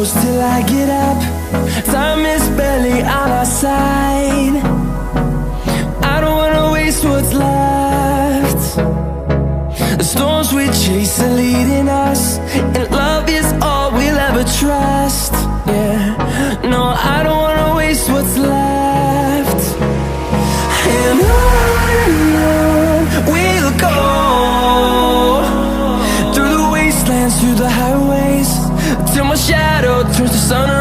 close till I get up. Time is barely on our side. I don't wanna waste what's left. The storms we chase are leading us, and love is all we'll ever trust. Yeah, no, I don't wanna waste what's left. And on we'll go, through the wastelands, through the highways, till my shadow turns to sun